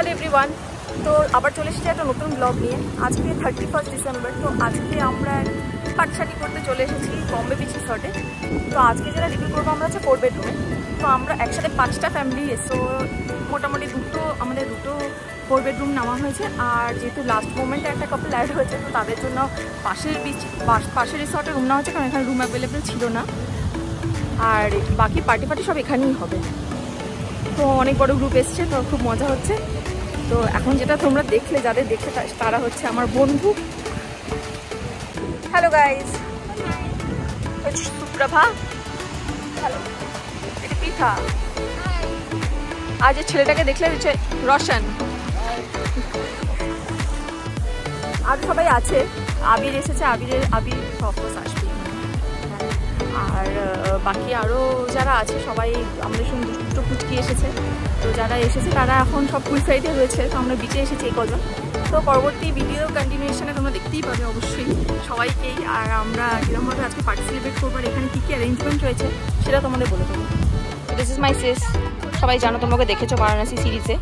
Hello everyone, তো আবার চলে এসেছি একটা নতুন ব্লগ নিয়ে। আজকে 31 ডিসেম্বর, তো আজকে আমরা পার্টি করতে চলে এসেছি বম্বে বিচ রিসর্টে। তো আজকে যেটা রিভিউ করবো আমরা হচ্ছে 4 বেডরুমে। তো আমরা একসাথে 5টা ফ্যামিলি এসো, মোটামুটি আমাদের দুটো 4 বেডরুম নেওয়া হয়েছে। আর যেহেতু লাস্ট মোমেন্টে একটা কাপল অ্যাড হয়েছে, তো তাদের জন্য পাশের রিসর্টে রুম নেওয়া হয়েছে, কারণ এখানে রুম অ্যাভেলেবেল ছিল না। আর বাকি পার্টি সব এখানেই হবে। তো অনেক বড় গ্রুপ এসছে, তো খুব মজা হচ্ছে। তো এখন যেটা তোমরা দেখলে, যাদের দেখে তারা হচ্ছে আমার বন্ধু। হ্যালো গাইজ, সুপ্রভা, হ্যালো, এটা পিঠা। আজ ছেলেটাকে দেখলে হচ্ছে রোশন। আর সবাই আছে, আবির এসেছে, আবির অফকোর্স আসবে। আর বাকি আরও যারা আছে সবাই আমাদের সঙ্গে দুটো পুচকি এসেছে। তো যারা এসেছে তারা এখন সব ফুল সাইডে রয়েছে। তো আমরা বিচে এসেছি এই কজন। তো পরবর্তী ভিডিও কন্টিনিউশনে তোমরা দেখতেই পাবে অবশ্যই সবাইকেই। আর আমরা কীরকমভাবে আজকে পার্টি সেলিব্রেট করবো, আর এখানে কী কী অ্যারেঞ্জমেন্ট রয়েছে সেটা তোমাদের বলে দেবো। দিস ইজ মাই সিস, সবাই জানো, তোমাকে দেখেছো বারাণসী সিরিজে।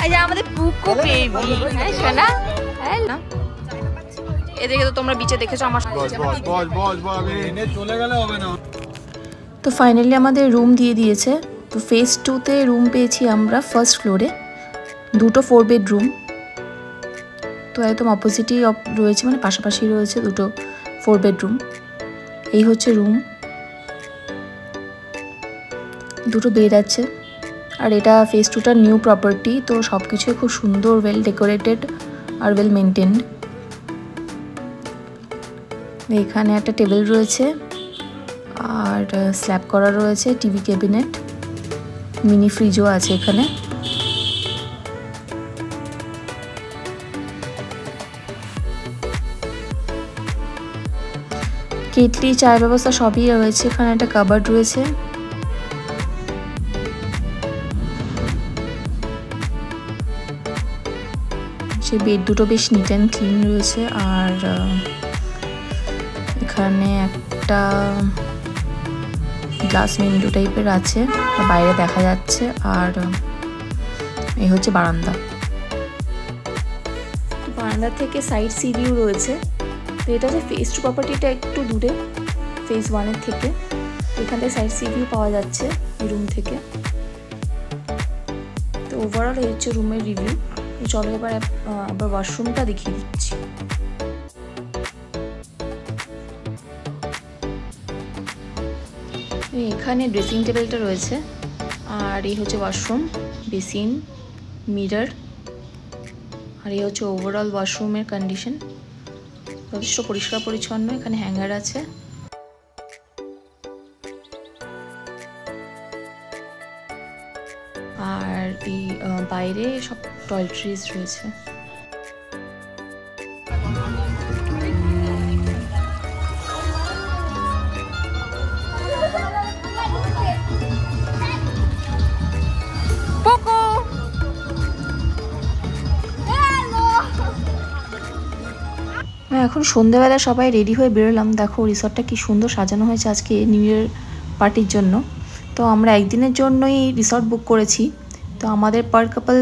এই যে আমাদের পুকো বেবি, হ্যাঁ শোনা, হ্যাঁ না, এদিকে তো তোমরা বিচে দেখেছো আমার চলে গেলে হবে না। তো ফাইনালি আমাদের রুম দিয়ে দিয়েছে। তো ফেজ 2তে রুম পেয়েছি আমরা ফার্স্ট ফ্লোরে, দুটো 4 বেডরুম। তো একদম অপোজিটই রয়েছে, মানে পাশাপাশি রয়েছে দুটো 4 বেডরুম। এই হচ্ছে রুম, দুটো বেড আছে। আর এটা ফেজ 2টার নিউ প্রপার্টি, তো সব কিছুই খুব সুন্দর, well decorated are well maintained. এখানে একটা টেবিল রয়েছে, আর স্ল্যাব করা রয়েছে, টিভি ক্যাবিনেট, মিনি ফ্রিজও আছে এখানে। কেটলি, চায়ের ব্যবস্থা সবই রয়েছে। এখানে একটা কাবার্ড রয়েছে। সে বেড দুটো বেশ নিট অ্যান্ড ক্লিন রয়েছে। আর এখানে একটা গ্লাস উইন্ডো টাইপের আছে, বাইরে দেখা যাচ্ছে। আর এই হচ্ছে বারান্দা। বারান্দা থেকে সাইড সি ভিউ রয়েছে। তো এটা হচ্ছে ফেজ 2 প্রপার্টিটা একটু দূরে ফেজ 1-এর থেকে। এখান থেকে সাইড সি ভিউ পাওয়া যাচ্ছে এই রুম থেকে। তো ওভারঅল এই হচ্ছে রুমের রিভিউ। চলো এবার আবার ওয়াশরুমটা দেখিয়ে দিচ্ছি। এখানে ড্রেসিং টেবিলটা রয়েছে, আর এই হচ্ছে ওয়াশরুম, বেসিন, মিরর। আর এই হচ্ছে ওভারঅল ওয়াশরুমের কন্ডিশন, যথেষ্ট পরিষ্কার পরিচ্ছন্ন। এখানে হ্যাঙ্গার আছে। আর এই বাইরে সব টয়লেট্রিজ রয়েছে। এখন সন্ধ্যাবেলা সবাই রেডি হয়ে বেরোলাম। দেখো রিসর্টটা কি সুন্দর সাজানো হয়েছে আজকে নিউ ইয়ার পার্টির জন্য। তো আমরা একদিনের জন্যই রিসর্ট বুক করেছি। তো আমাদের পার কাপল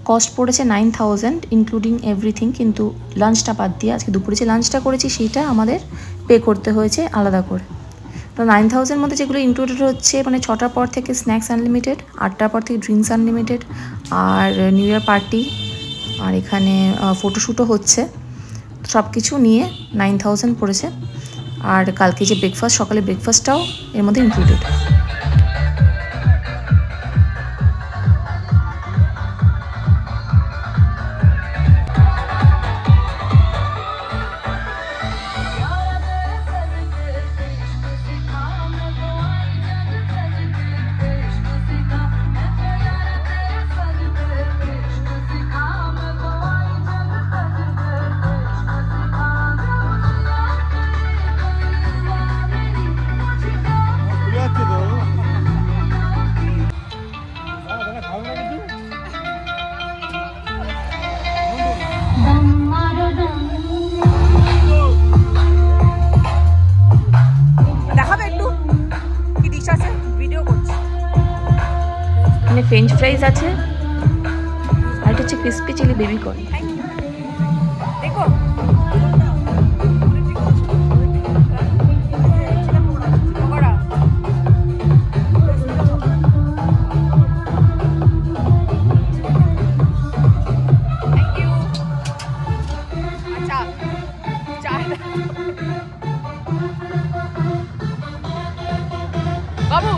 কস্ট পড়েছে 9000 ইনক্লুডিং এভরিথিং, কিন্তু লাঞ্চটা বাদ দিয়ে। আজকে দুপুরে যে লাঞ্চটা করেছি সেইটা আমাদের পে করতে হয়েছে আলাদা করে। তো 9000 মধ্যে যেগুলো ইনক্লুডেড হচ্ছে, মানে 6টার পর থেকে স্ন্যাক্স আনলিমিটেড, 8টার পর থেকে ড্রিঙ্কস আনলিমিটেড, আর নিউ ইয়ার পার্টি, আর এখানে ফটোশ্যুটও হচ্ছে। সব কিছু নিয়ে 9000 পড়েছে। আর কালকে যে ব্রেকফাস্ট, সকালে ব্রেকফাস্টটাও এর মধ্যে ইনক্লুডেড। ফ্রেঞ্চ ফ্রাইজ আছে, আর এটা হচ্ছে ক্রিস্পি চিলি বেবি কর্ন। দেখো বাবু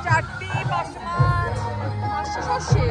চারটি পাঁচটা মাছ 500 সর্ষে